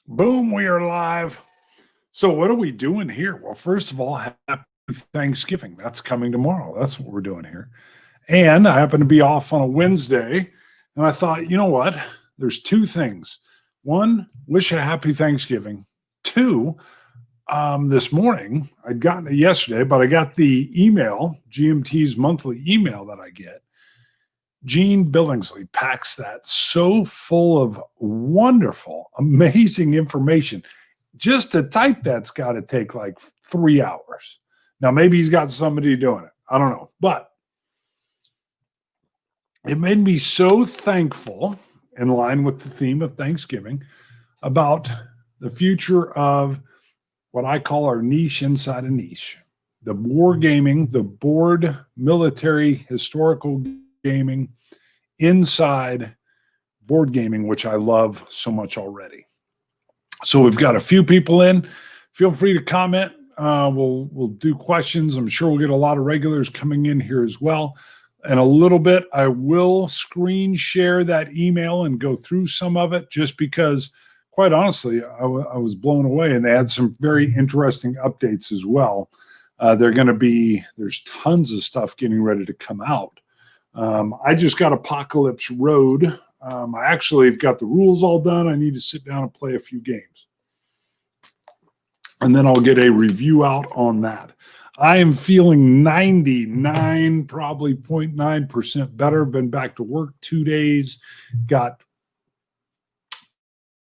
Boom, we are live. So, what are we doing here? Well, first of all, happy Thanksgiving. That's coming tomorrow. That's what we're doing here. And I happen to be off on a Wednesday. And I thought, you know what? There's two things. One, wish a happy Thanksgiving. Two, this morning, I'd gotten it yesterday, but I got the email, GMT's monthly email that I get. Gene Billingsley packs that so full of wonderful, amazing information. Just to type that's got to take like 3 hours. Now, maybe he's got somebody doing it. I don't know. But it made me so thankful, in line with the theme of Thanksgiving, about the future of what I call our niche inside a niche. The war gaming, the board military historical gaming inside board gaming, which I love so much already. So we've got a few people in. Feel free to comment. We'll do questions. I'm sure we'll get a lot of regulars coming in here as well. In a little bit, I will screen share that email and go through some of it just because, quite honestly, I was blown away, and they had some very interesting updates as well. There's tons of stuff getting ready to come out. I just got Apocalypse Road. I actually have got the rules all done. I need to sit down and play a few games. And then I'll get a review out on that. I am feeling 99, probably 0.9% better. Been back to work 2 days. Got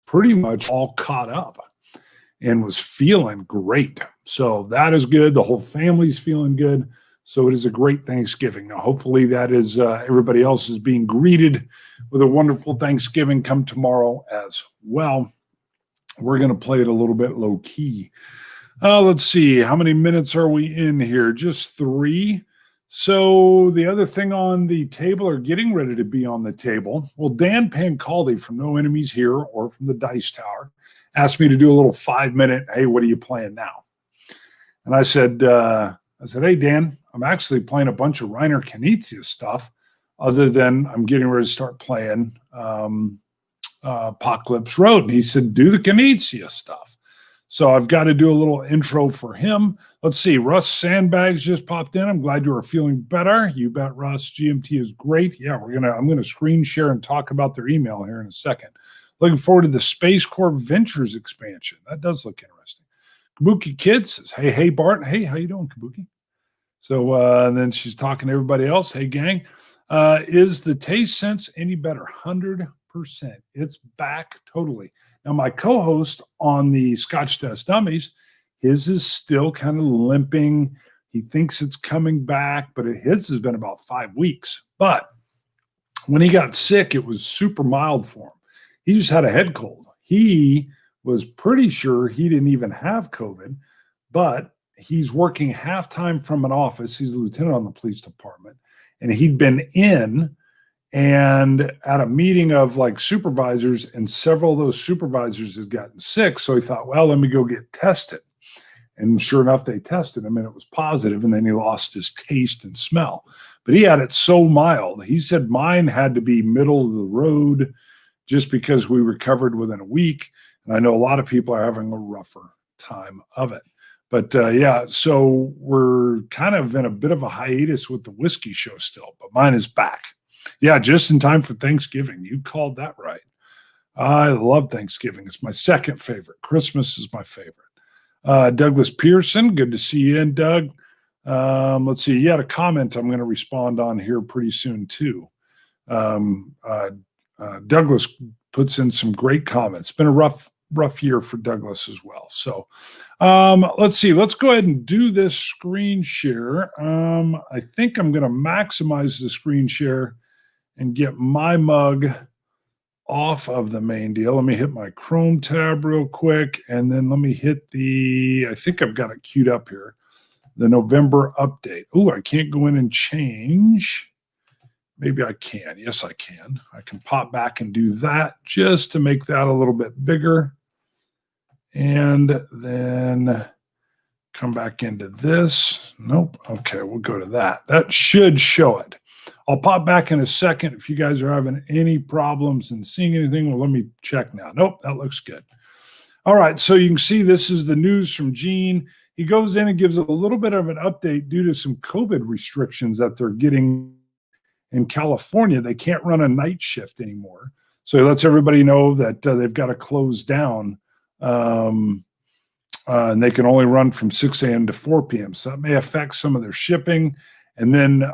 pretty much all caught up and was feeling great. So that is good. The whole family's feeling good. So it is a great Thanksgiving. Now, hopefully that is everybody else is being greeted with a wonderful Thanksgiving come tomorrow as well. We're going to play it a little bit low key. Let's see. How many minutes are we in here? Just 3. So the other thing on the table, or getting ready to be on the table, well, Dan Pancaldi from No Enemies Here or from the Dice Tower asked me to do a little 5-minute, hey, what are you playing now? And I said, hey, Dan, I'm actually playing a bunch of Reiner Knizia stuff other than I'm getting ready to start playing Apocalypse Road. And he said, do the Knizia stuff. So I've got to do a little intro for him. Let's see. Russ Sandbags just popped in. I'm glad you are feeling better. You bet, Russ. GMT is great. Yeah, I'm gonna screen share and talk about their email here in a second. Looking forward to the Space Corps Ventures expansion. That does look interesting. Kabuki Kids says, hey, Bart. Hey, how you doing, Kabuki? So and then she's talking to everybody else. Hey, gang, is the taste sense any better? 100%. It's back totally. Now, my co-host on the Scotch Test Dummies, his is still kind of limping. He thinks it's coming back, but his has been about 5 weeks. But when he got sick, it was super mild for him. He just had a head cold. He was pretty sure he didn't even have COVID, but he's working half-time from an office. He's a lieutenant on the police department, and he'd been in and at a meeting of like supervisors, and several of those supervisors had gotten sick. So he thought, well, let me go get tested. And sure enough, they tested him and it was positive, and then he lost his taste and smell. But he had it so mild. He said mine had to be middle of the road just because we recovered within a week. And I know a lot of people are having a rougher time of it. But yeah, so we're kind of in a bit of a hiatus with the whiskey show still, but mine is back. Yeah, just in time for Thanksgiving. You called that right. I love Thanksgiving. It's my second favorite. Christmas is my favorite. Douglas Pearson, good to see you in, Doug. Let's see. You had a comment I'm going to respond on here pretty soon, too. Douglas puts in some great comments. It's been a rough year for Douglas as well. So let's see. Let's go ahead and do this screen share. I think I'm going to maximize the screen share and get my mug off of the main deal. Let me hit my Chrome tab real quick, and then let me hit I think I've got it queued up here, the November update. Oh, I can't go in and change. Maybe I can. Yes, I can. I can pop back and do that just to make that a little bit bigger. And then come back into this. Nope. Okay, we'll go to that. That should show it. I'll pop back in a second if you guys are having any problems and seeing anything. Well, let me check now. Nope, that looks good. All right, so you can see this is the news from Gene. He goes in and gives a little bit of an update due to some COVID restrictions that they're getting in California. They can't run a night shift anymore. So he lets everybody know that they've got to close down, and they can only run from 6 a.m. to 4 p.m. So that may affect some of their shipping. And then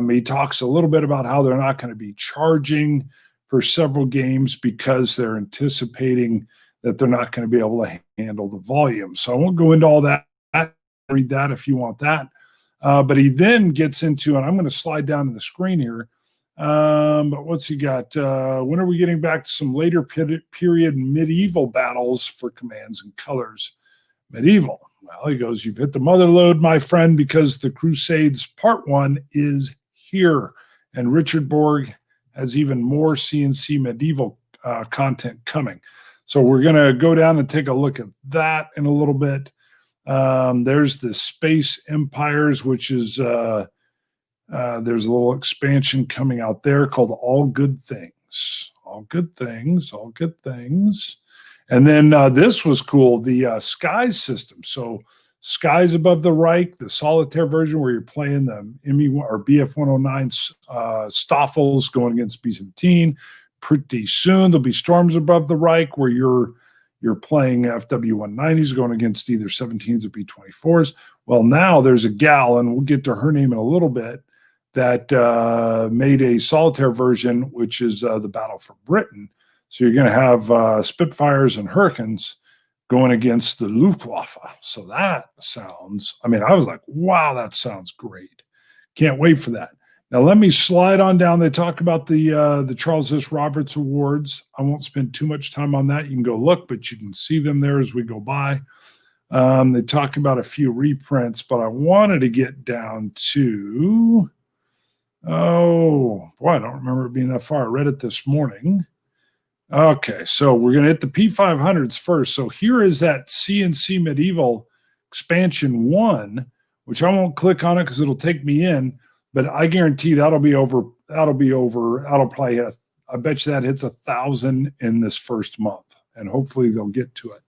he talks a little bit about how they're not going to be charging for several games because they're anticipating that they're not going to be able to handle the volume. So I won't go into all that. Read that if you want that. But he then gets into, and I'm going to slide down to the screen here. But what's he got? When are we getting back to some later period medieval battles for commands and colors? Medieval. Well, he goes, you've hit the mother lode, my friend, because the Crusades Part 1 is here. And Richard Borg has even more CNC medieval content coming. So we're going to go down and take a look at that in a little bit. There's the Space Empires, which is there's a little expansion coming out there called All Good Things. All Good Things, All Good Things. And then this was cool, the Skies system. So Skies Above the Reich, the solitaire version where you're playing the ME or BF-109 Stoffels going against B-17. Pretty soon there'll be Storms Above the Reich where you're playing FW-190s going against either 17s or B-24s. Well, now there's a gal, and we'll get to her name in a little bit, that made a solitaire version, which is the Battle for Britain. So you're going to have Spitfires and Hurricanes going against the Luftwaffe. So that sounds, I mean, I was like, wow, that sounds great. Can't wait for that. Now, let me slide on down. They talk about the Charles S. Roberts Awards. I won't spend too much time on that. You can go look, but you can see them there as we go by. They talk about a few reprints, but I wanted to get down to, oh, boy, I don't remember it being that far. I read it this morning. Okay, so we're going to hit the P500s first. So here is that CNC Medieval Expansion 1, which I won't click on it because it'll take me in. But I guarantee that'll be over. That'll probably hit. I bet you that hits 1,000 in this first month, and hopefully they'll get to it.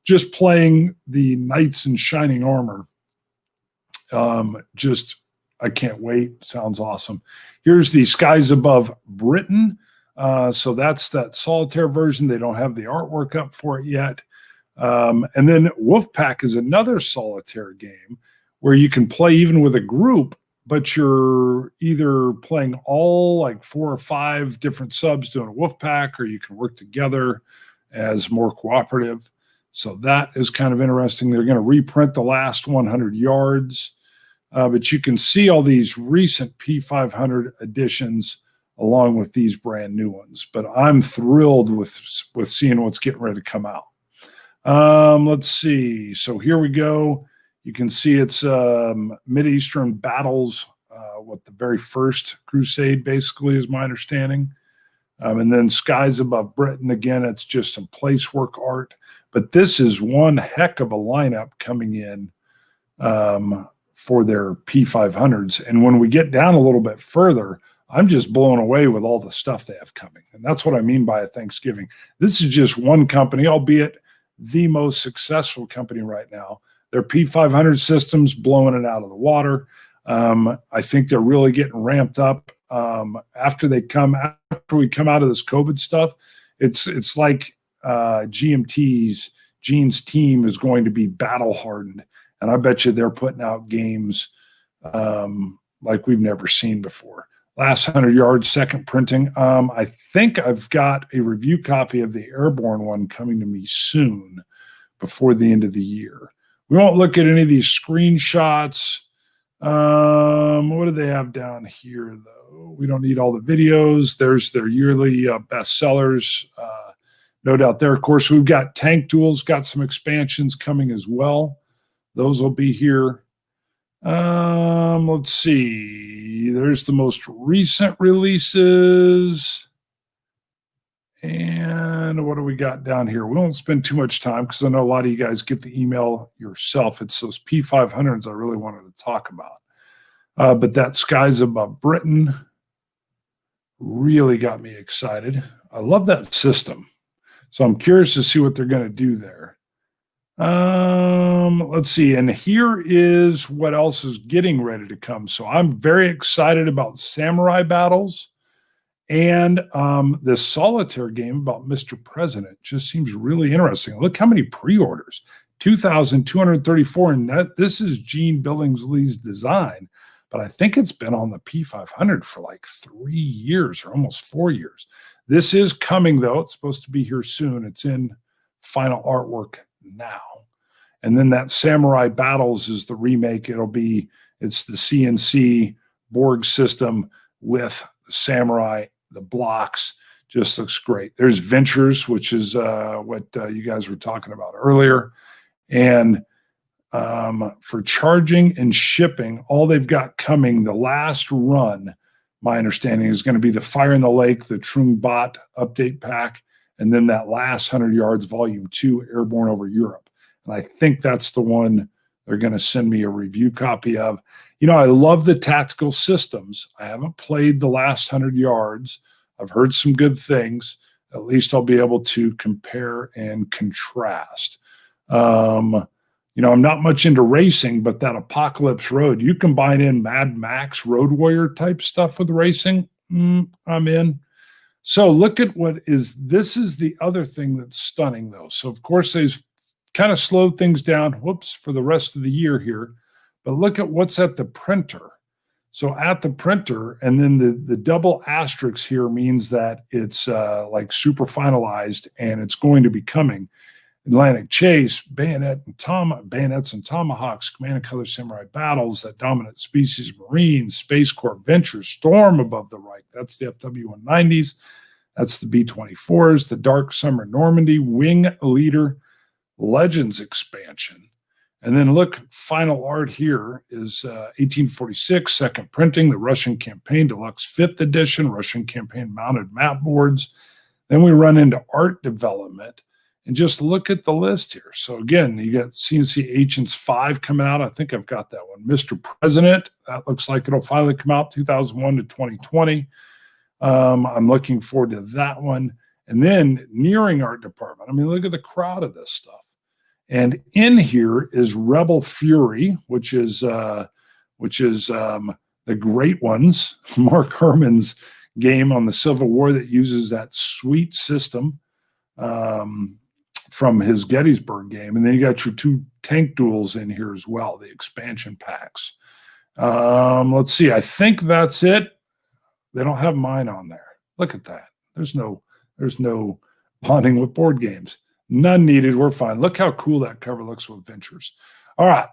Just playing the Knights in Shining Armor. I can't wait. Sounds awesome. Here's the Skies Above Britain. So that's that solitaire version. They don't have the artwork up for it yet. And then Wolfpack is another solitaire game where you can play even with a group, but you're either playing all like 4 or 5 different subs doing a wolf pack, or you can work together as more cooperative. So that is kind of interesting. They're going to reprint the last 100 yards, but you can see all these recent P500 editions along with these brand new ones. But I'm thrilled with seeing what's getting ready to come out. Let's see. So here we go. You can see it's Mideastern battles, what the very first crusade basically is my understanding. And then Skies Above Britain, again, it's just some place work art. But this is one heck of a lineup coming in for their P500s. And when we get down a little bit further, I'm just blown away with all the stuff they have coming. And that's what I mean by a Thanksgiving. This is just one company, albeit the most successful company right now. Their P500 systems blowing it out of the water. I think they're really getting ramped up after we come out of this COVID stuff. It's like Gene's team is going to be battle hardened, and I bet you they're putting out games like we've never seen before. Last 100 yards, second printing. I think I've got a review copy of the Airborne one coming to me soon, before the end of the year. We won't look at any of these screenshots. What do they have down here, though? We don't need all the videos. There's their yearly bestsellers. No doubt there. Of course, we've got Tank Duels, got some expansions coming as well. Those will be here. Let's see. There's the most recent releases. And what do we got down here? We won't spend too much time because I know a lot of you guys get the email yourself. It's those P500s I really wanted to talk about. But that Skies Above Britain really got me excited. I love that system. So I'm curious to see what they're going to do there. Let's see. And here is what else is getting ready to come. So I'm very excited about Samurai Battles. And this solitaire game about Mr. President just seems really interesting. Look how many pre-orders, 2,234. And this is Gene Billingsley's design, but I think it's been on the P500 for like 3 years or almost 4 years. This is coming, though. It's supposed to be here soon. It's in final artwork now. And then that Samurai Battles is the remake. It's the CNC Borg system with the Samurai, the blocks. Just looks great. There's Ventures, which is what you guys were talking about earlier. And for charging and shipping, all they've got coming, the last run, my understanding, is going to be the Fire in the Lake, the Trung Bot update pack, and then that last 100 Yards Volume 2, Airborne over Europe. And I think that's the one they're going to send me a review copy of. You know, I love the tactical systems. I haven't played the last 100 Yards. I've heard some good things. At least I'll be able to compare and contrast. You know, I'm not much into racing, but that Apocalypse Road, you combine in Mad Max, Road Warrior type stuff with racing, I'm in. So look at this is the other thing that's stunning, though. So, of course, they've kind of slowed things down, for the rest of the year here. But look at what's at the printer. So at the printer, and then the double asterisks here means that it's like super finalized and it's going to be coming. Atlantic Chase, Bayonets and Tomahawks, Command and Color Samurai Battles, that Dominant Species Marines, Space Corps Ventures, Storm above the right. That's the FW-190s. That's the B-24s, the Dark Summer Normandy, Wing Leader, Legends expansion. And then look, final art here is 1846, second printing, the Russian Campaign Deluxe 5th edition, Russian Campaign mounted map boards. Then we run into art development. And just look at the list here. So again, you got CNC Agents 5 coming out. I think I've got that one. Mr. President, that looks like it'll finally come out 2001 to 2020. I'm looking forward to that one. And then nearing art department. I mean, look at the crowd of this stuff. And in here is Rebel Fury, which is the Great Ones, Mark Herman's game on the Civil War that uses that sweet system from his Gettysburg game. And then you got your 2 tank duels in here as well, the expansion packs. Let's see. I think that's it. They don't have mine on there. Look at that. There's no bonding with board games. None needed. We're fine. Look how cool that cover looks with Ventures. All right.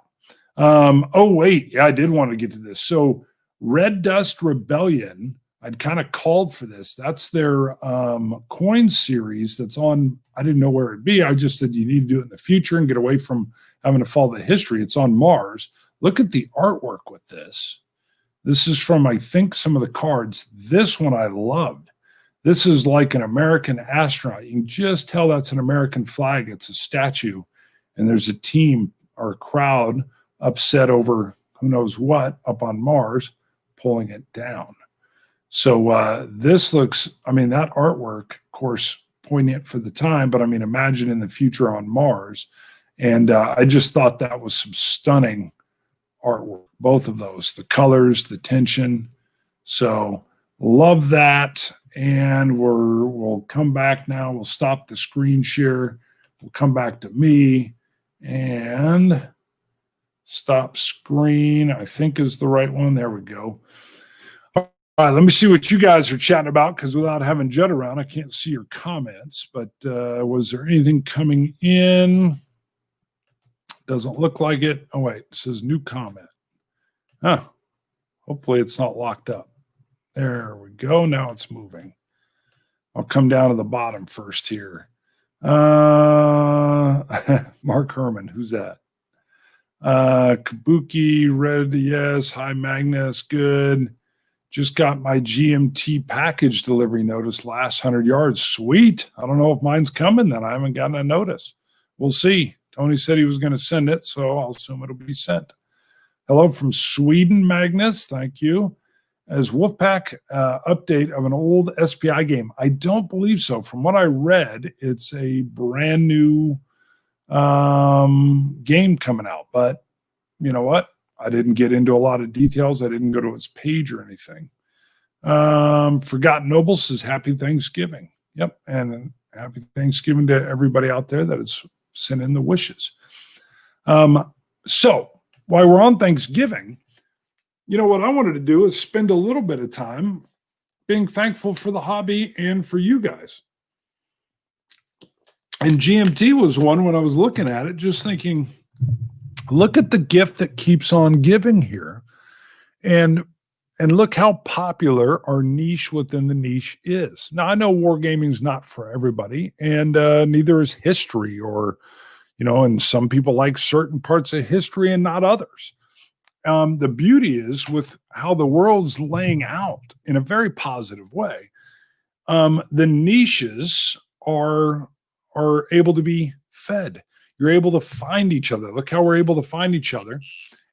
Oh, wait. Yeah, I did want to get to this. So Red Dust Rebellion, I'd kind of called for this. That's their coin series that's on. I didn't know where it'd be. I just said you need to do it in the future and get away from having to follow the history. It's on Mars. Look at the artwork with this. This is from, I think, some of the cards. This one I loved. This is like an American astronaut. You can just tell that's an American flag. It's a statue. And there's a team or a crowd upset over who knows what up on Mars, pulling it down. So this looks, I mean, that artwork, of course, poignant for the time, but I mean, imagine in the future on Mars. And I just thought that was some stunning artwork, both of those, the colors, the tension. So love that. And we'll come back now. We'll stop the screen share. We'll come back to me and stop screen, I think is the right one. There we go. All right, let me see what you guys are chatting about, because without having Judd around, I can't see your comments. But was there anything coming in? Doesn't look like it. Oh, wait, it says new comment. Huh. Hopefully it's not locked up. There we go. Now it's moving. I'll come down to the bottom first here. Mark Herman, who's that? Kabuki, Red, yes. Hi, Magnus, good. Just got my GMT package delivery notice, last 100 yards. Sweet. I don't know if mine's coming then. I haven't gotten a notice. We'll see. Tony said he was going to send it, so I'll assume it'll be sent. Hello from Sweden, Magnus. Thank you. As Wolfpack update of an old SPI game? I don't believe so. From what I read, it's a brand new game coming out. But you know what? I didn't get into a lot of details. I didn't go to its page or anything. Forgotten Noble says happy Thanksgiving. Yep. And happy Thanksgiving to everybody out there that has sent in the wishes. So while we're on Thanksgiving, you know what I wanted to do is spend a little bit of time being thankful for the hobby and for you guys. And GMT was one when I was looking at it, just thinking, look at the gift that keeps on giving here. And look how popular our niche within the niche is. Now, I know wargaming is not for everybody, and neither is history, or, you know, and some people like certain parts of history and not others. The beauty is with how the world's laying out in a very positive way. The niches are able to be fed. You're able to find each other. Look how we're able to find each other.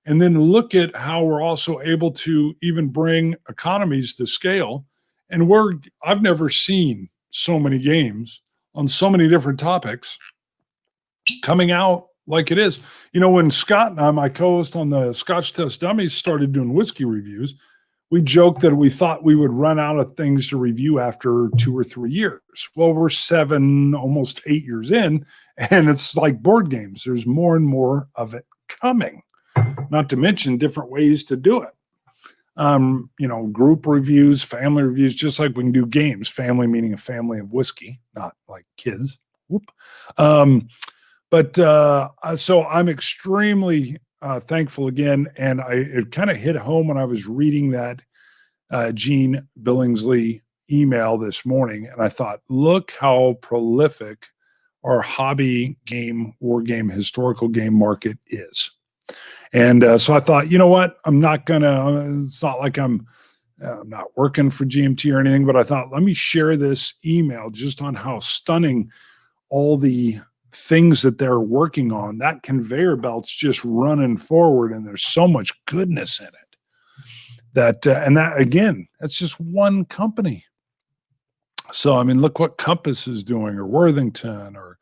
And then look at how we're also able to even bring economies to scale. And I've never seen so many games on so many different topics coming out like it is. You know, when Scott and I, my co-host on the Scotch Test Dummies, started doing whiskey reviews, we joked that we thought we would run out of things to review after 2 or 3 years. Well, we're 7, almost 8 years in, and it's like board games. There's more and more of it coming. Not to mention different ways to do it. You know, group reviews, family reviews, just like we can do games. Family meaning a family of whiskey, not like kids. Whoop. So I'm extremely thankful again. And it kind of hit home when I was reading that Gene Billingsley email this morning. And I thought, look how prolific our hobby game, war game, historical game market is. And so I thought, you know what? It's not like I'm not working for GMT or anything, but I thought, let me share this email just on how stunning all the things that they're working on. That conveyor belt's just running forward, and there's so much goodness in it. And that, again, that's just one company. So, I mean, look what Compass is doing, or Worthington, or,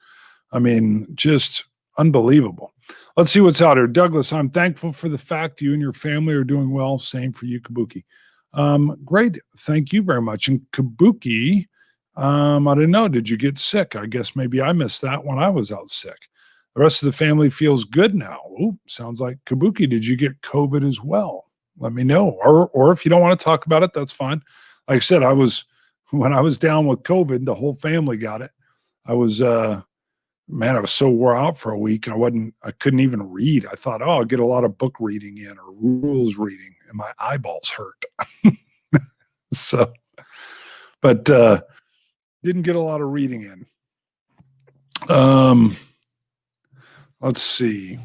I mean, just unbelievable. Let's see what's out here. Douglas, I'm thankful for the fact you and your family are doing well. Same for you, Kabuki. Great. Thank you very much. And Kabuki, I didn't know. Did you get sick? I guess maybe I missed that when I was out sick. The rest of the family feels good now. Ooh, sounds like Kabuki. Did you get COVID as well? Let me know. Or if you don't want to talk about it, that's fine. Like I said, when I was down with COVID, the whole family got it. I was so wore out for a week. I couldn't even read. I thought, I'll get a lot of book reading in or rules reading, and my eyeballs hurt. But didn't get a lot of reading in. Let's see.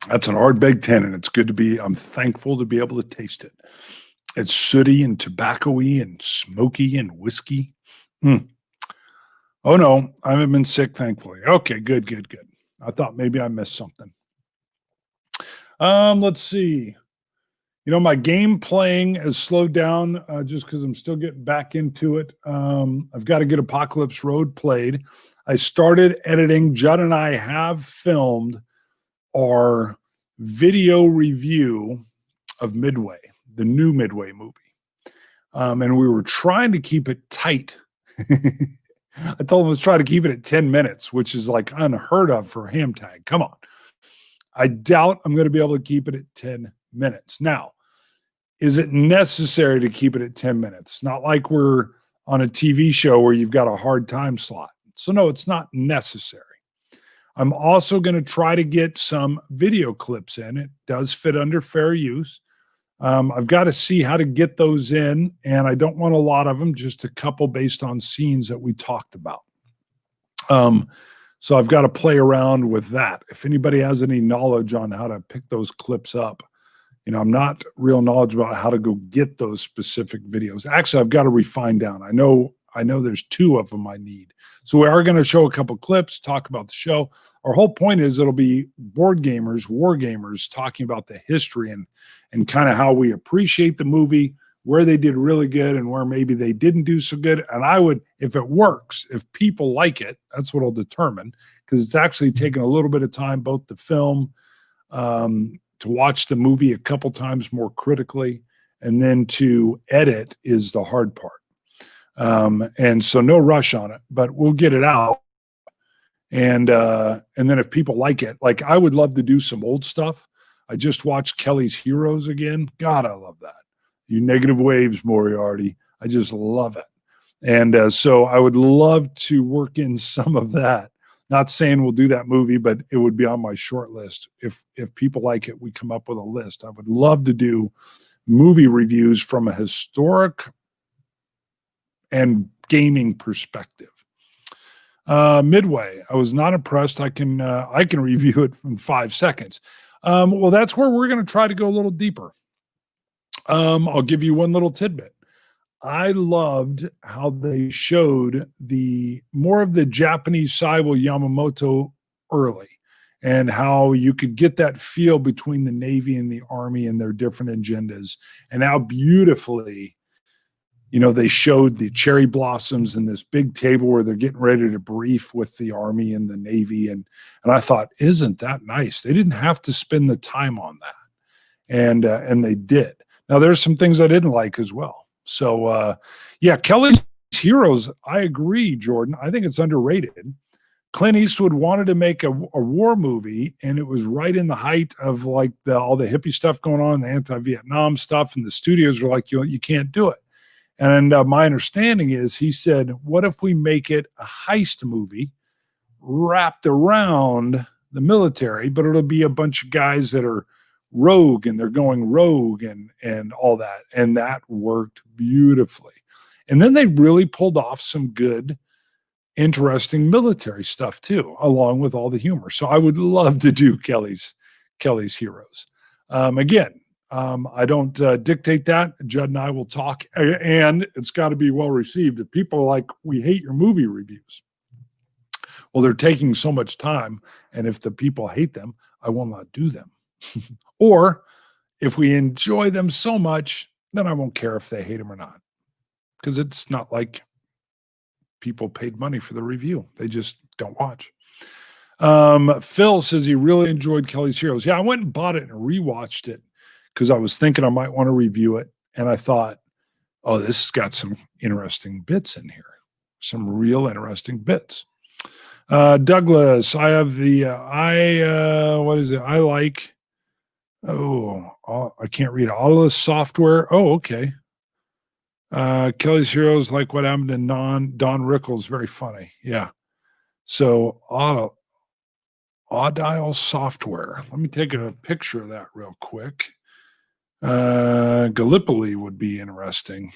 That's an Ardbeg 10, and it's good to be. I'm thankful to be able to taste it. It's sooty and tobacco-y and smoky and whiskey. Oh, no, I haven't been sick, thankfully. Okay, good. I thought maybe I missed something. Let's see. You know, my game playing has slowed down just because I'm still getting back into it. I've got to get Apocalypse Road played. I started editing. Judd and I have filmed our video review of Midway, the new Midway movie. And we were trying to keep it tight. I told him let's try to keep it at 10 minutes, which is like unheard of for Ham Tag. Come on. I doubt I'm going to be able to keep it at 10 minutes. Now, is it necessary to keep it at 10 minutes? Not like we're on a TV show where you've got a hard time slot. So no, it's not necessary. I'm also going to try to get some video clips in. It does fit under fair use. I've got to see how to get those in, and I don't want a lot of them, just a couple based on scenes that we talked about. So I've got to play around with that. If anybody has any knowledge on how to pick those clips up, you know, I'm not real knowledgeable about how to go get those specific videos. Actually, I've got to refine down. I know there's 2 of them I need. So we are going to show a couple clips, talk about the show. Our whole point is it'll be board gamers, war gamers talking about the history and kind of how we appreciate the movie, where they did really good and where maybe they didn't do so good. And I would, if it works, if people like it, that's what I'll determine, because it's actually taken a little bit of time, both to film, to watch the movie a couple times more critically, and then to edit is the hard part. And so no rush on it, but we'll get it out. And then if people like it, like I would love to do some old stuff. I just watched Kelly's Heroes again. God, I love that. You Negative Waves, Moriarty. I just love it. And so I would love to work in some of that. Not saying we'll do that movie, but it would be on my short list. If people like it, we come up with a list. I would love to do movie reviews from a historic and gaming perspective. Midway, I was not impressed. I can review it in 5 seconds. Well, that's where we're going to try to go a little deeper. I'll give you one little tidbit. I loved how they showed more of the Japanese Saiwo Yamamoto early, and how you could get that feel between the Navy and the Army and their different agendas, and how beautifully, they showed the cherry blossoms and this big table where they're getting ready to brief with the Army and the Navy. And I thought, isn't that nice? They didn't have to spend the time on that. And they did. Now, there's some things I didn't like as well. So, Kelly's Heroes, I agree, Jordan. I think it's underrated. Clint Eastwood wanted to make a war movie, and it was right in the height of like all the hippie stuff going on, the anti-Vietnam stuff, and the studios were like, you can't do it. And my understanding is he said, what if we make it a heist movie wrapped around the military, but it'll be a bunch of guys that are rogue and they're going rogue and all that. And that worked beautifully. And then they really pulled off some good, interesting military stuff too, along with all the humor. So I would love to do Kelly's Heroes. Again, I don't dictate that. Judd and I will talk, and it's got to be well received. If people are like, we hate your movie reviews, well, they're taking so much time, and if the people hate them, I will not do them. Or if we enjoy them so much, then I won't care if they hate them or not, because it's not like people paid money for the review. They just don't watch. Phil says he really enjoyed Kelly's Heroes. Yeah, I went and bought it and rewatched it because I was thinking I might want to review it. And I thought, oh, this has got some interesting bits in here. Some real interesting bits. Douglas, I have what is it? I like, I can't read it. Autolus Software. Oh, okay. Kelly's Heroes, like what happened to Don Rickles. Very funny. Yeah. So Audial Software. Let me take a picture of that real quick. Gallipoli would be interesting.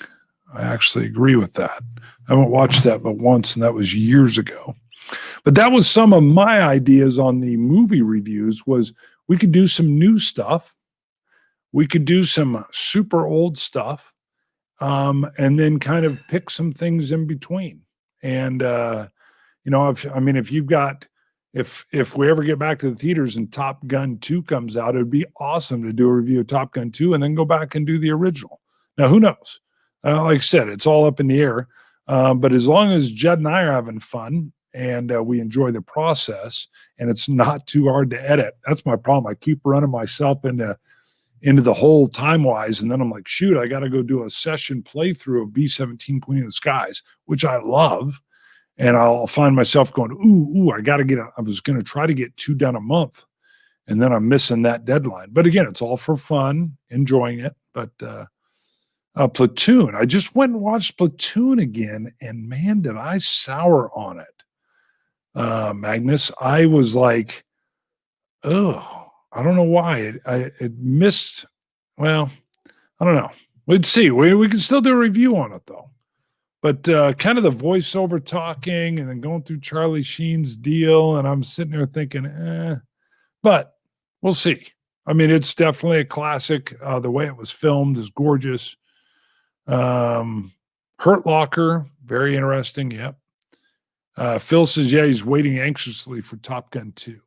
I actually agree with that. I haven't watched that but once, and that was years ago. But that was some of my ideas on the movie reviews. Was we could do some new stuff. We could do some super old stuff. And then kind of pick some things in between. And, if we ever get back to the theaters and Top Gun 2 comes out, it'd be awesome to do a review of Top Gun 2 and then go back and do the original. Now, who knows? Like I said, it's all up in the air. But as long as Judd and I are having fun and we enjoy the process and it's not too hard to edit, that's my problem. I keep running myself into the whole time-wise, and then I'm like, shoot, I got to go do a session playthrough of B-17 Queen of the Skies, which I love, and I'll find myself going, ooh, I was going to try to get 2 done a month, and then I'm missing that deadline. But again, it's all for fun, enjoying it. But Platoon, I just went and watched Platoon again, and man, did I sour on it. Magnus, I was like, oh, I don't know why it missed. Well, I don't know. We'd see. We can still do a review on it though. But kind of the voiceover talking and then going through Charlie Sheen's deal, and I'm sitting there thinking, but we'll see. I mean, it's definitely a classic. The way it was filmed is gorgeous. Hurt Locker, very interesting. Yep. Phil says, yeah, he's waiting anxiously for Top Gun 2.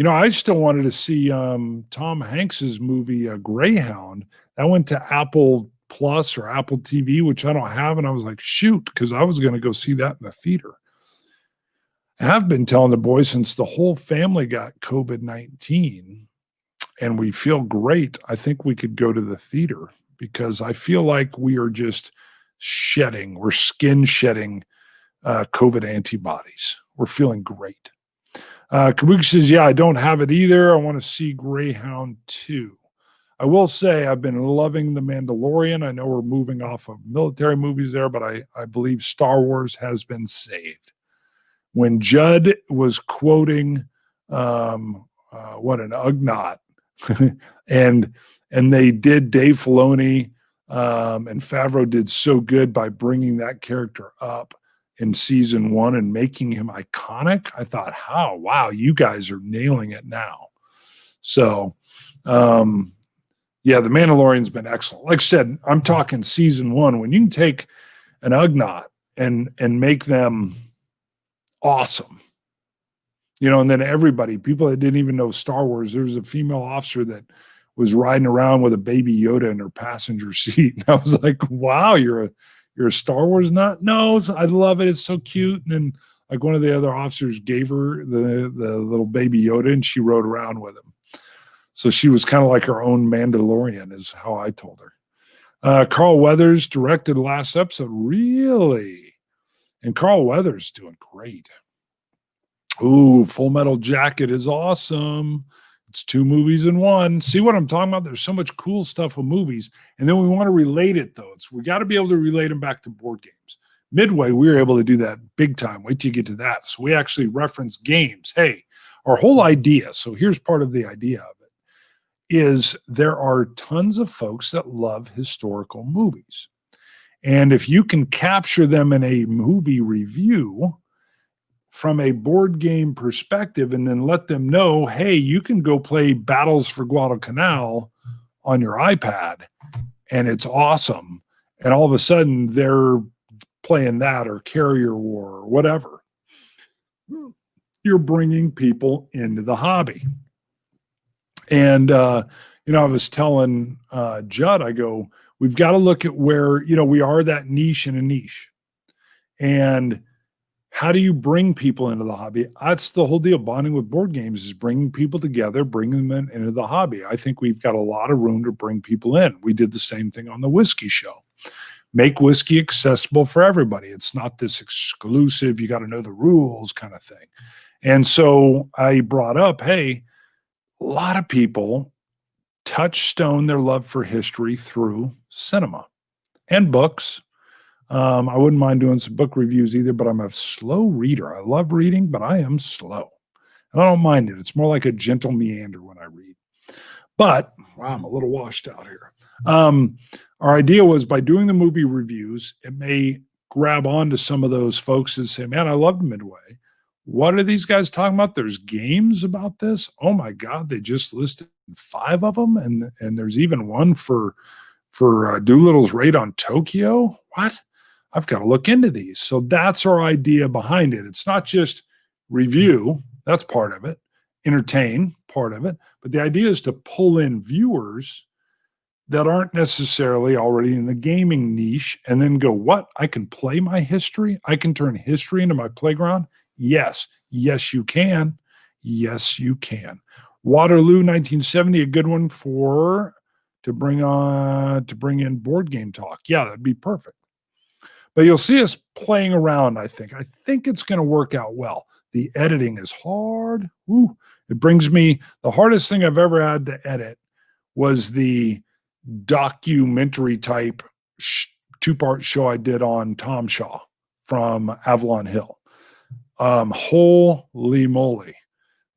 I still wanted to see Tom Hanks's movie Greyhound. That went to Apple Plus or Apple TV, which I don't have. And I was like, shoot, because I was going to go see that in the theater. I have been telling the boys since the whole family got COVID-19 and we feel great, I think we could go to the theater because I feel like we are just we're skin shedding COVID antibodies. We're feeling great. Kabuki says, yeah, I don't have it either. I want to see Greyhound 2. I will say I've been loving The Mandalorian. I know we're moving off of military movies there, but I believe Star Wars has been saved. When Judd was quoting what an Ugnaught, and they did Dave Filoni and Favreau did so good by bringing that character up in season 1 and making him iconic. I thought, wow, you guys are nailing it now. So, yeah, The Mandalorian's been excellent. Like I said, I'm talking season 1. When you can take an Ugnaught and make them awesome, and then people that didn't even know Star Wars, there was a female officer that was riding around with a baby Yoda in her passenger seat. And I was like, wow, you're a Star Wars nut? No, I love it. It's so cute. And then like one of the other officers gave her the little baby Yoda and she rode around with him. So she was kind of like her own Mandalorian is how I told her. Carl Weathers directed last episode. Really? And Carl Weathers doing great. Ooh, Full Metal Jacket is awesome. It's 2 movies in 1. See what I'm talking about? There's so much cool stuff with movies. And then we want to relate it, though. We got to be able to relate them back to board games. Midway, we were able to do that big time. Wait till you get to that. So we actually reference games. Hey, our whole idea, so here's part of the idea of it, is there are tons of folks that love historical movies. And if you can capture them in a movie review from a board game perspective and then let them know, hey, you can go play Battles for Guadalcanal on your iPad and it's awesome. And all of a sudden they're playing that or Carrier War or whatever. You're bringing people into the hobby. And, I was telling Judd, I go, we've got to look at where, we are that niche in a niche. And how do you bring people into the hobby? That's the whole deal. Bonding with board games is bringing people together, bringing them into the hobby. I think we've got a lot of room to bring people in. We did the same thing on the whiskey show. Make whiskey accessible for everybody. It's not this exclusive, you got to know the rules kind of thing. And so I brought up, hey, a lot of people touchstone their love for history through cinema and books. I wouldn't mind doing some book reviews either, but I'm a slow reader. I love reading, but I am slow. And I don't mind it. It's more like a gentle meander when I read. But, wow, I'm a little washed out here. Our idea was by doing the movie reviews, it may grab onto some of those folks that say, man, I loved Midway. What are these guys talking about? There's games about this? Oh, my God, they just listed 5 of them, and there's even one for Doolittle's Raid on Tokyo? What? I've got to look into these. So that's our idea behind it. It's not just review. That's part of it. Entertain, part of it. But the idea is to pull in viewers that aren't necessarily already in the gaming niche and then go, what? I can play my history? I can turn history into my playground? Yes. Yes, you can. Yes, you can. Waterloo 1970, a good one to bring in board game talk. Yeah, that'd be perfect. But you'll see us playing around, I think. I think it's going to work out well. The editing is hard. Woo. It brings me, the hardest thing I've ever had to edit was the documentary type 2-part show I did on Tom Shaw from Avalon Hill. Holy moly.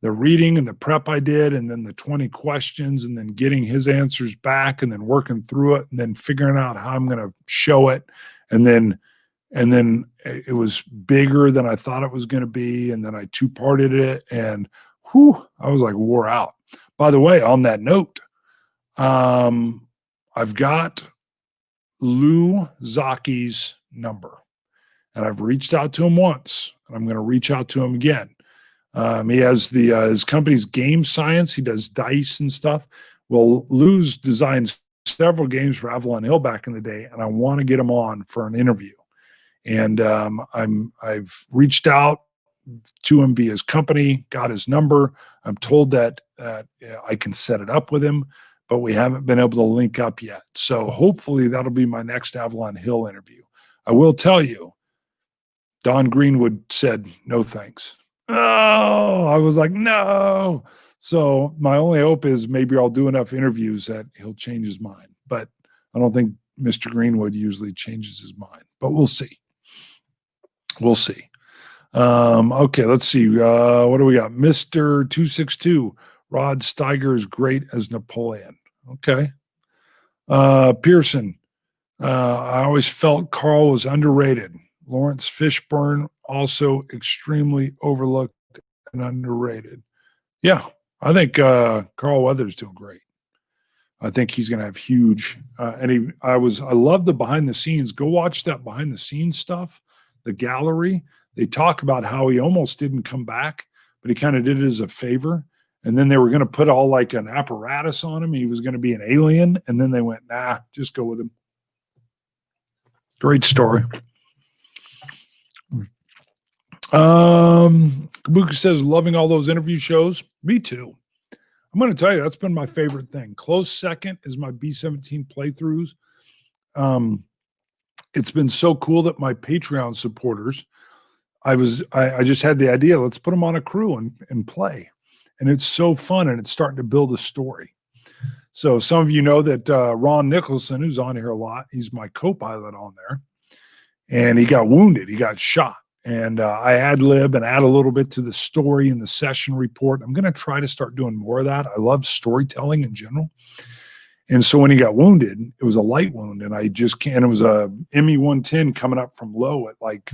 The reading and the prep I did, and then the 20 questions, and then getting his answers back, and then working through it, and then figuring out how I'm going to show it. And then it was bigger than I thought it was going to be. And then I 2-parted it, and I was like wore out. By the way, on that note, I've got Lou Zaki's number, and I've reached out to him once, and I'm going to reach out to him again. He has his company's Game Science. He does dice and stuff. Well, Lou's designs several games for Avalon Hill back in the day, and I want to get him on for an interview. And I've reached out to him via his company, got his number. I'm told that I can set it up with him, but we haven't been able to link up yet. So hopefully that'll be my next Avalon Hill interview. I will tell you, Don Greenwood said, no thanks. Oh, I was like, no. So my only hope is maybe I'll do enough interviews that he'll change his mind. But I don't think Mr. Greenwood usually changes his mind. But we'll see. We'll see. Okay, let's see. What do we got? Mr. 262. Rod Steiger is great as Napoleon. Okay. Pearson. I always felt Carl was underrated. Lawrence Fishburne also extremely overlooked and underrated. Yeah, I think Carl Weathers doing great. I think he's going to have huge. I love the behind the scenes. Go watch that behind the scenes stuff. The gallery. They talk about how he almost didn't come back, but he kind of did it as a favor. And then they were going to put all like an apparatus on him. He was going to be an alien. And then they went, nah, just go with him. Great story. Kabuki says, loving all those interview shows. Me too. I'm going to tell you, that's been my favorite thing. Close second is my B-17 playthroughs. It's been so cool that my Patreon supporters, I just had the idea, let's put them on a crew and play. And it's so fun, and it's starting to build a story. So some of you know that Ron Nicholson, who's on here a lot, he's my co-pilot on there. And he got wounded. He got shot. And I ad-lib and add a little bit to the story in the session report. I'm going to try to start doing more of that. I love storytelling in general. And so when he got wounded, it was a light wound, and I just can't. It was a ME 110 coming up from low at like,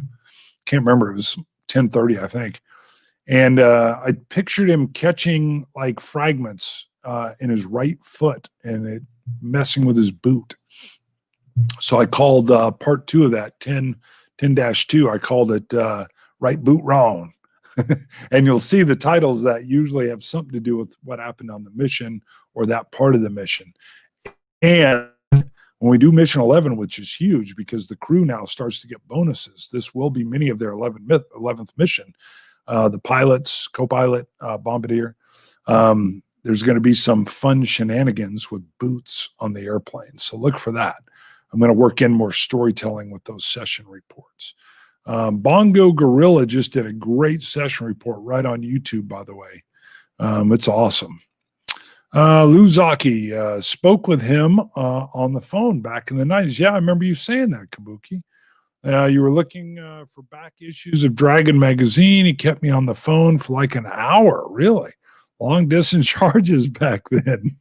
can't remember, it was 10:30, I think. And I pictured him catching like fragments in his right foot and it messing with his boot. So I called part 2 of that, 10-2. I called it Right Boot Wrong. And you'll see the titles that usually have something to do with what happened on the mission or that part of the mission. And when we do mission 11, which is huge because the crew now starts to get bonuses, this will be many of their 11th mission. The pilots, co-pilot, bombardier. There's going to be some fun shenanigans with boots on the airplane. So look for that. I'm going to work in more storytelling with those session reports. Bongo Gorilla just did a great session report right on YouTube, by the way. It's awesome. Lou Zaki, spoke with him on the phone back in the 90s. Yeah, I remember you saying that, Kabuki. You were looking for back issues of Dragon magazine. He kept me on the phone for like an hour, really. Long distance charges back then.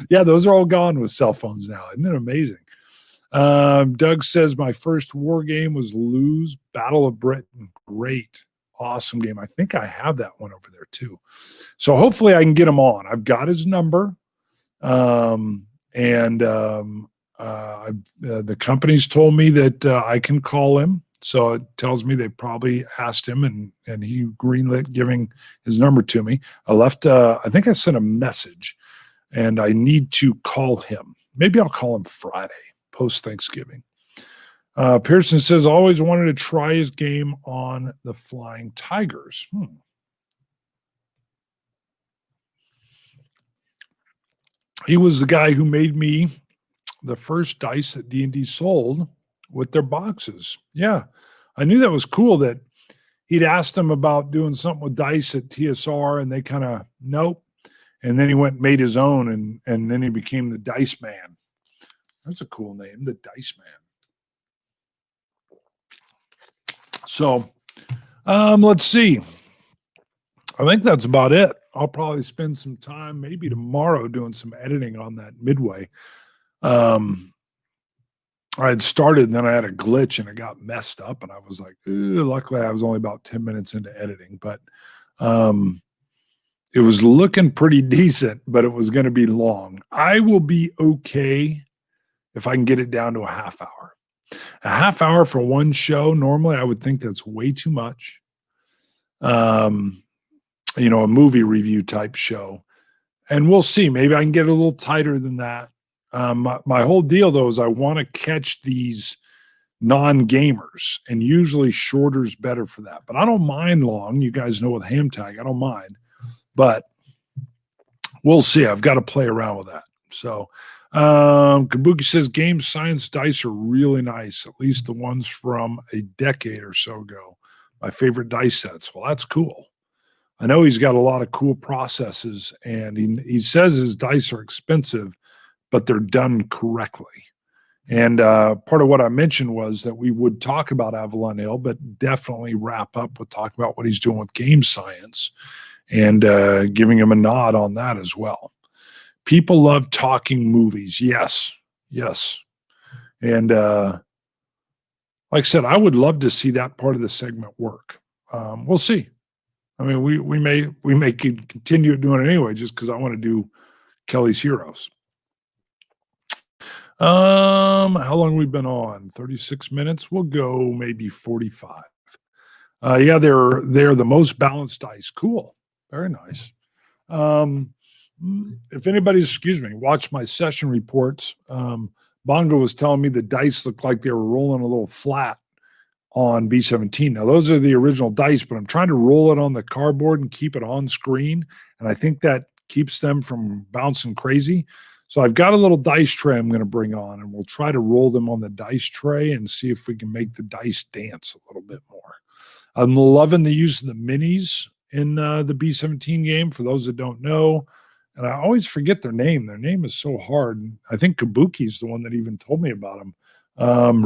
Yeah, those are all gone with cell phones now. Isn't it amazing? Doug says, my first war game was Lou's Battle of Britain. Great. Awesome game. I think I have that one over there too. So hopefully I can get him on. I've got his number. The company's told me that I can call him. So it tells me they probably asked him and he greenlit giving his number to me. I left, I think I sent a message and I need to call him. Maybe I'll call him Friday, post Thanksgiving. Pearson says, always wanted to try his game on the Flying Tigers. He was the guy who made me the first dice that D&D sold with their boxes. Yeah, I knew that was cool that he'd asked them about doing something with dice at TSR, and they kind of, nope. And then he went and made his own, and then he became the Dice Man. That's a cool name, the Dice Man. So let's see. I think that's about it. I'll probably spend some time, maybe tomorrow, doing some editing on that Midway. I had started and then I had a glitch and it got messed up and I was like, luckily I was only about 10 minutes into editing, but it was looking pretty decent, but it was going to be long. I will be okay if I can get it down to a half hour. A half hour for one show, normally I would think that's way too much. A movie review type show. And we'll see. Maybe I can get a little tighter than that. My whole deal, though, is I want to catch these non-gamers, and usually shorter is better for that. But I don't mind long. You guys know with ham tag, I don't mind. But we'll see. I've got to play around with that. So Kabuki says game science dice are really nice, at least the ones from a decade or so ago. My favorite dice sets. Well, that's cool. I know he's got a lot of cool processes, and he says his dice are expensive, but they're done correctly. And part of what I mentioned was that we would talk about Avalon Hill, but definitely wrap up with talking about what he's doing with game science and giving him a nod on that as well. People love talking movies. Yes. And like I said, I would love to see that part of the segment work. We'll see. I mean, we may continue doing it anyway, just because I want to do Kelly's Heroes. How long have we been on? 36 minutes. We'll go maybe 45. Yeah, they're the most balanced dice. Cool. Very nice. If anybody's, watched my session reports, Bongo was telling me the dice looked like they were rolling a little flat on B17. Now, those are the original dice, but I'm trying to roll it on the cardboard and keep it on screen, and I think that keeps them from bouncing crazy. So I've got a little dice tray I'm going to bring on, and we'll try to roll them on the dice tray and see if we can make the dice dance a little bit more. I'm loving the use of the minis in the B17 game, for those that don't know. And I always forget their name. Their name is so hard. I think Kabuki's the one that even told me about them.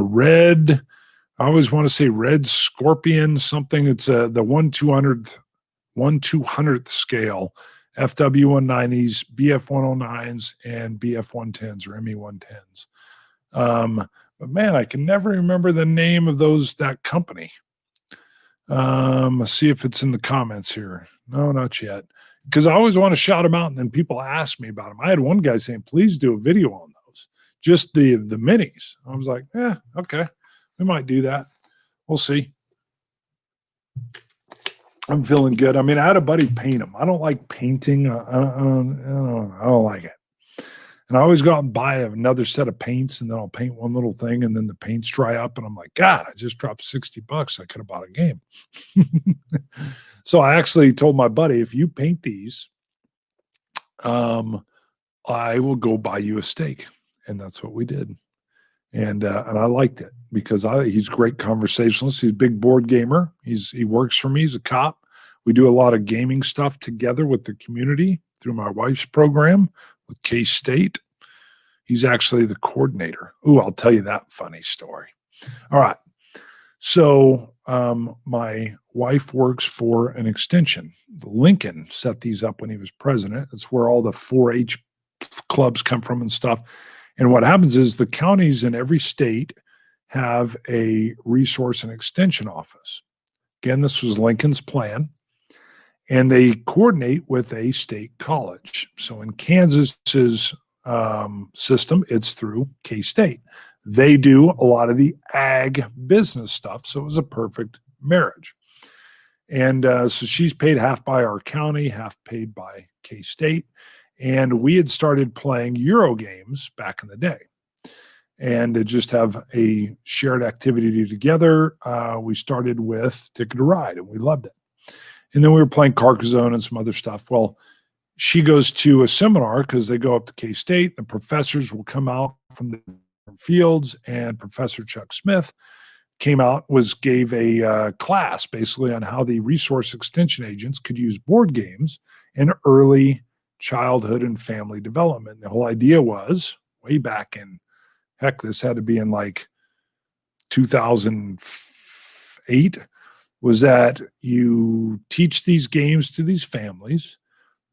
Red, I always want to say Red Scorpion something. It's the 1/200th scale, FW190s, BF109s, and BF110s or ME110s. But man, I can never remember the name of that company. Let's see if it's in the comments here. No, not yet. Because I always want to shout them out, and then people ask me about them. I had one guy saying, please do a video on those, just the minis. I was like, yeah, okay. We might do that. We'll see. I'm feeling good. I mean, I had a buddy paint them. I don't like painting. I don't like it. And I always go out and buy another set of paints, and then I'll paint one little thing, and then the paints dry up, and I'm like, God, I just dropped $60. I could have bought a game. So I actually told my buddy, if you paint these, I will go buy you a steak. And that's what we did. And I liked it because he's a great conversationalist. He's a big board gamer. He works for me. He's a cop. We do a lot of gaming stuff together with the community through my wife's program with K-State. He's actually the coordinator. Ooh, I'll tell you that funny story. All right. So my wife works for an extension. Lincoln set these up when he was president. It's where all the 4-H clubs come from and stuff. And what happens is the counties in every state have a resource and extension office. Again, this was Lincoln's plan. And they coordinate with a state college. So in Kansas's system, it's through K-State. They do a lot of the ag business stuff. So it was a perfect marriage. And so she's paid half by our county, half paid by K-State. And we had started playing Euro games back in the day. And to just have a shared activity together, we started with Ticket to Ride, and we loved it. And then we were playing Carcassonne and some other stuff. Well, she goes to a seminar because they go up to K-State. The professors will come out from the fields, and Professor Chuck Smith came out, gave a class basically on how the resource extension agents could use board games in early childhood and family development. The whole idea was way back in, heck, this had to be in like 2008, was that you teach these games to these families,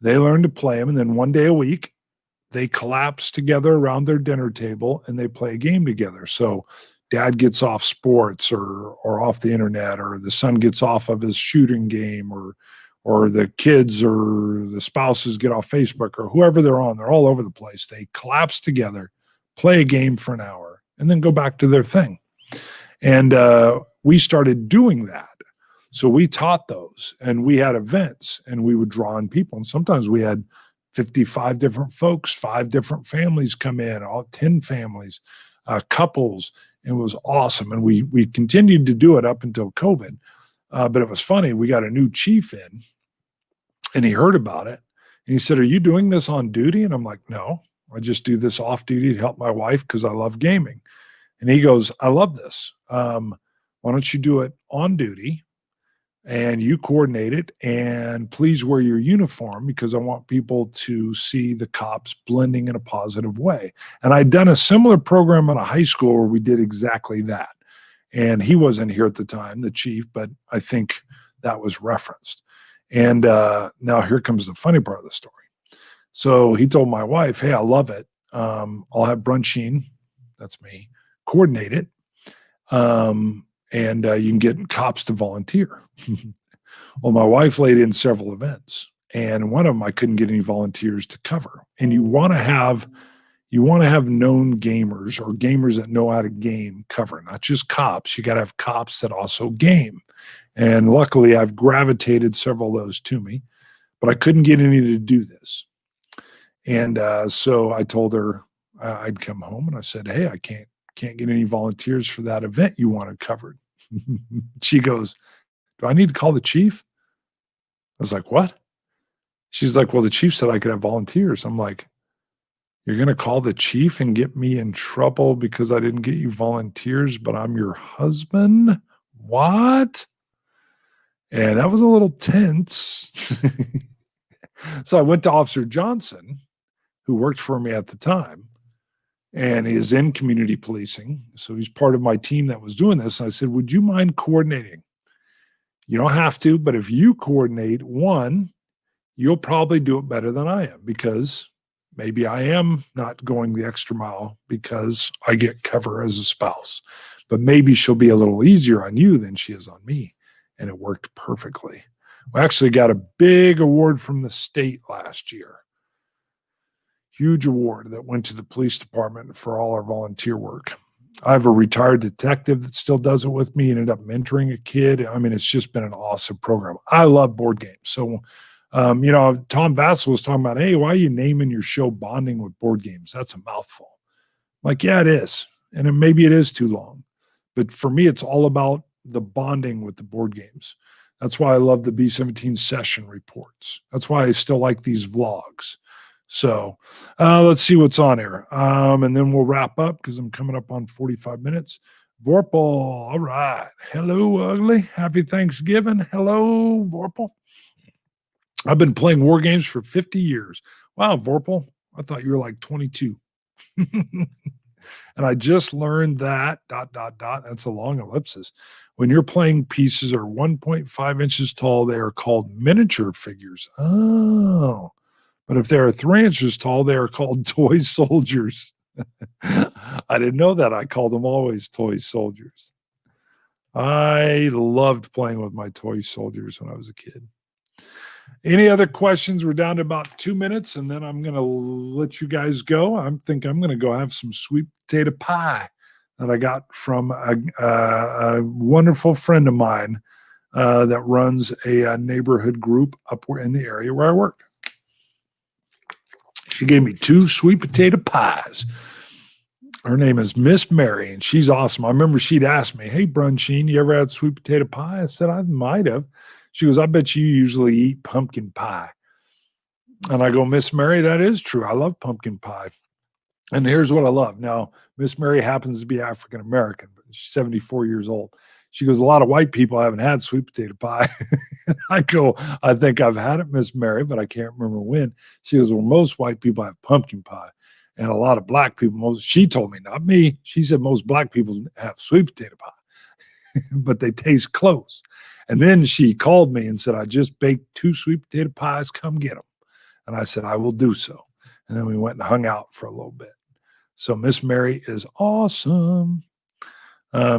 they learn to play them, and then one day a week, they collapse together around their dinner table and they play a game together. So dad gets off sports or off the internet, or the son gets off of his shooting game, or the kids or the spouses get off Facebook, or whoever they're all over the place. They collapse together, play a game for an hour, and then go back to their thing. And we started doing that. So we taught those, and we had events, and we would draw in people. And sometimes we had 55 different folks, 5 different families come in, all 10 families, couples. It was awesome. And we continued to do it up until COVID. But it was funny. We got a new chief in and he heard about it. And he said, "Are you doing this on duty?" And I'm like, "No, I just do this off duty to help my wife because I love gaming." And he goes, "I love this. Why don't you do it on duty and you coordinate it, and please wear your uniform because I want people to see the cops blending in a positive way." And I'd done a similar program at a high school where we did exactly that. And he wasn't here at the time, the chief, but I think that was referenced. And now here comes the funny part of the story. So he told my wife, "Hey, I love it. I'll have Brunchine," that's me, "coordinate it. And you can get cops to volunteer." Well, my wife laid in several events, and one of them I couldn't get any volunteers to cover. And you want to have known gamers or gamers that know how to game cover, not just cops. You got to have cops that also game. And luckily, I've gravitated several of those to me, but I couldn't get any to do this. And so I told her I'd come home, and I said, "Hey, I can't get any volunteers for that event you wanted covered." She goes, "Do I need to call the chief?" I was like, "What?" She's like, "Well, the chief said I could have volunteers." I'm like, "You're going to call the chief and get me in trouble because I didn't get you volunteers, but I'm your husband? What?" And that was a little tense. So I went to Officer Johnson, who worked for me at the time, and he is in community policing. So he's part of my team that was doing this. And I said, "Would you mind coordinating? You don't have to, but if you coordinate, one, you'll probably do it better than I am because maybe I am not going the extra mile because I get cover as a spouse, but maybe she'll be a little easier on you than she is on me." And it worked perfectly. We actually got a big award from the state last year. Huge award that went to the police department for all our volunteer work. I have a retired detective that still does it with me, ended up mentoring a kid. I mean, it's just been an awesome program. I love board games. So, Tom Vassell was talking about, "Hey, why are you naming your show Bonding with Board Games? That's a mouthful." I'm like, yeah, it is. And maybe it is too long. But for me, it's all about the bonding with the board games. That's why I love the B17 session reports. That's why I still like these vlogs. So let's see what's on here. And then we'll wrap up because I'm coming up on 45 minutes. Vorpal, all right. Hello, Ugly. Happy Thanksgiving. Hello, Vorpal. I've been playing war games for 50 years. Wow, Vorpal. I thought you were like 22. And I just learned that, ... That's a long ellipsis. When you're playing pieces are 1.5 inches tall, they are called miniature figures. Oh. But if they are 3 inches tall, they are called toy soldiers. I didn't know that. I called them always toy soldiers. I loved playing with my toy soldiers when I was a kid. Any other questions? We're down to about 2 minutes, and then I'm going to let you guys go. I think I'm going to go have some sweet potato pie that I got from a wonderful friend of mine that runs a neighborhood group up in the area where I work. She gave me 2 sweet potato pies. Her name is Miss Mary, and she's awesome. I remember she'd asked me, "Hey, Brunchine, you ever had sweet potato pie?" I said, "I might have." She goes, "I bet you usually eat pumpkin pie." And I go, "Miss Mary, that is true. I love pumpkin pie." And here's what I love. Now, Miss Mary happens to be African-American, but she's 74 years old. She goes, "A lot of white people haven't had sweet potato pie." I go, "I think I've had it, Miss Mary, but I can't remember when." She goes, "Well, most white people have pumpkin pie. And a lot of black people," she told me, not me. She said most black people have sweet potato pie, but they taste close. And then she called me and said, "I just baked 2 sweet potato pies. Come get them." And I said, "I will do so." And then we went and hung out for a little bit. So Miss Mary is awesome.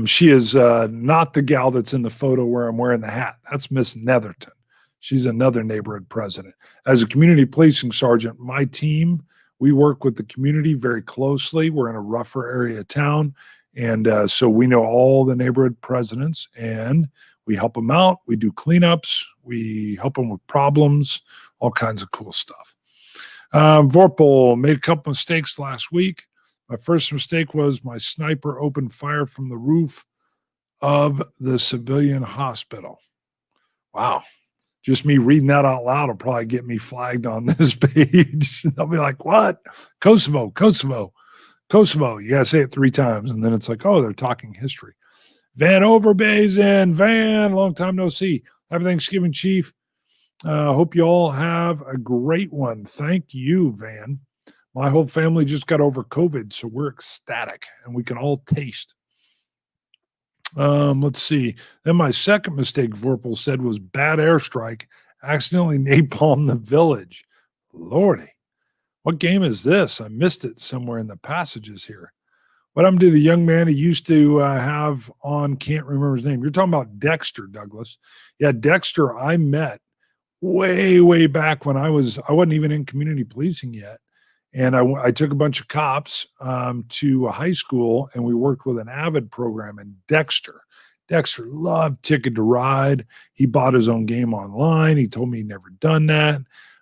She is not the gal that's in the photo where I'm wearing the hat. That's Miss Netherton. She's another neighborhood president. As a community policing sergeant, my team, we work with the community very closely. We're in a rougher area of town. And so we know all the neighborhood presidents, and we help them out. We do cleanups. We help them with problems, all kinds of cool stuff. Vorpal made a couple mistakes last week. My first mistake was my sniper opened fire from the roof of the civilian hospital. Wow. Just me reading that out loud will probably get me flagged on this page. They'll be like, what? Kosovo, Kosovo, Kosovo. You got to say it 3 times. And then it's like, oh, they're talking history. Van Overbazen. Van, long time no see. Happy Thanksgiving, Chief. Hope you all have a great one. Thank you, Van. My whole family just got over COVID, so we're ecstatic, and we can all taste. Let's see. Then my second mistake, Vorpal said, was bad airstrike. Accidentally napalm the village. Lordy, what game is this? I missed it somewhere in the passages here. What happened to the young man who used to have on, can't remember his name. You're talking about Dexter, Douglas. Yeah, Dexter I met way, way back when I wasn't even in community policing yet. And I took a bunch of cops to a high school, and we worked with an AVID program. And Dexter loved Ticket to Ride. He bought his own game online. He told me he'd never done that.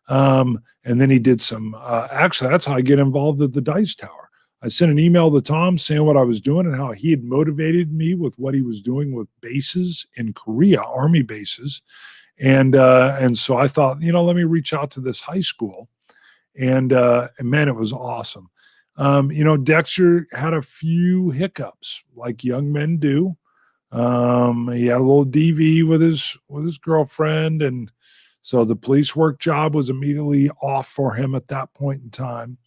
And then he did some, actually, that's how I get involved at the Dice Tower. I sent an email to Tom saying what I was doing and how he had motivated me with what he was doing with bases in Korea, Army bases. And so I thought, let me reach out to this high school. And man, it was awesome. Dexter had a few hiccups like young men do. He had a little DV with his girlfriend. And so the police work job was immediately off for him at that point in time.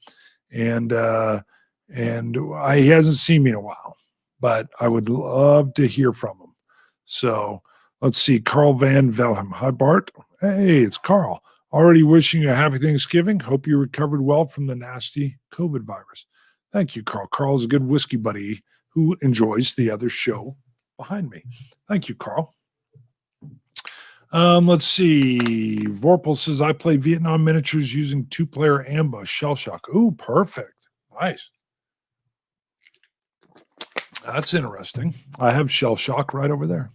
And he hasn't seen me in a while, but I would love to hear from him. So let's see. Carl Van Velhem. Hi, Bart. Hey, it's Carl. Already wishing you a happy Thanksgiving. Hope you recovered well from the nasty COVID virus. Thank you, Carl. Carl's a good whiskey buddy who enjoys the other show behind me. Thank you, Carl. Let's see. Vorpal says, I play Vietnam miniatures using 2-player ambush shell shock. Ooh, perfect. Nice. That's interesting. I have shell shock right over there.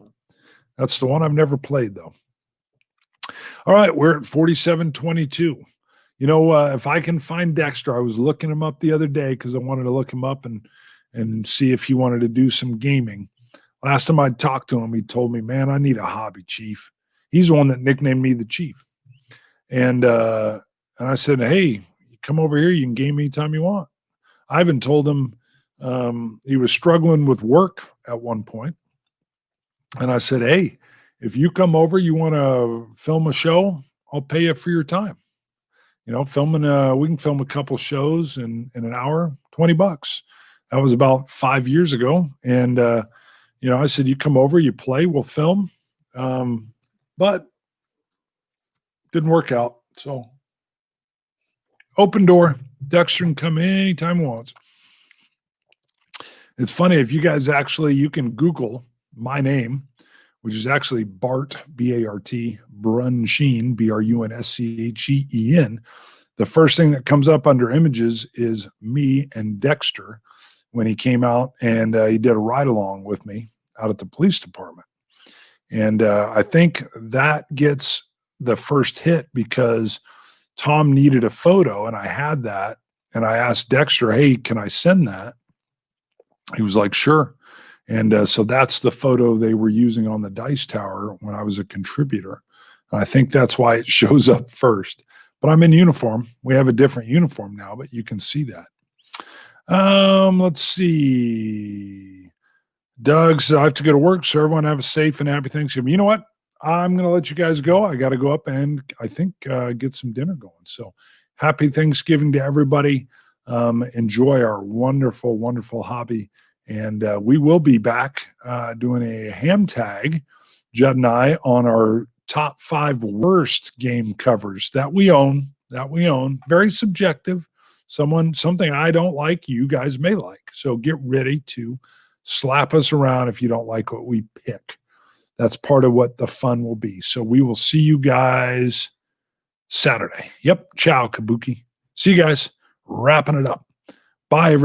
That's the one I've never played, though. All right, we're at 47-22. If I can find Dexter, I was looking him up the other day because I wanted to look him up and see if he wanted to do some gaming. Last time I talked to him, he told me, man, I need a hobby, Chief. He's the one that nicknamed me the Chief. And I said, hey, come over here. You can game anytime you want. I even told him he was struggling with work at one point. And I said, hey, if you come over, you want to film a show, I'll pay you for your time. We can film a couple shows in an hour, $20. That was about 5 years ago. And, I said, you come over, you play, we'll film. But didn't work out. So open door. Dexter can come in anytime he wants. It's funny, if you guys you can Google my name, which is actually Bart, B-A-R-T, Brunscheen, B-R-U-N-S-C-H-E-E-N. The first thing that comes up under images is me and Dexter when he came out, and he did a ride-along with me out at the police department. And I think that gets the first hit because Tom needed a photo, and I had that. And I asked Dexter, hey, can I send that? He was like, sure. And so that's the photo they were using on the Dice Tower when I was a contributor. And I think that's why it shows up first. But I'm in uniform. We have a different uniform now, but you can see that. Let's see. Doug says, I have to go to work, so everyone have a safe and happy Thanksgiving. You know what? I'm going to let you guys go. I got to go up and I think get some dinner going. So happy Thanksgiving to everybody. Enjoy our wonderful, wonderful hobby. And we will be back doing a ham tag, Judd and I, on our top 5 worst game covers that we own. Very subjective. Something I don't like, you guys may like. So get ready to slap us around if you don't like what we pick. That's part of what the fun will be. So we will see you guys Saturday. Yep. Ciao, Kabuki. See you guys. Wrapping it up. Bye, everybody.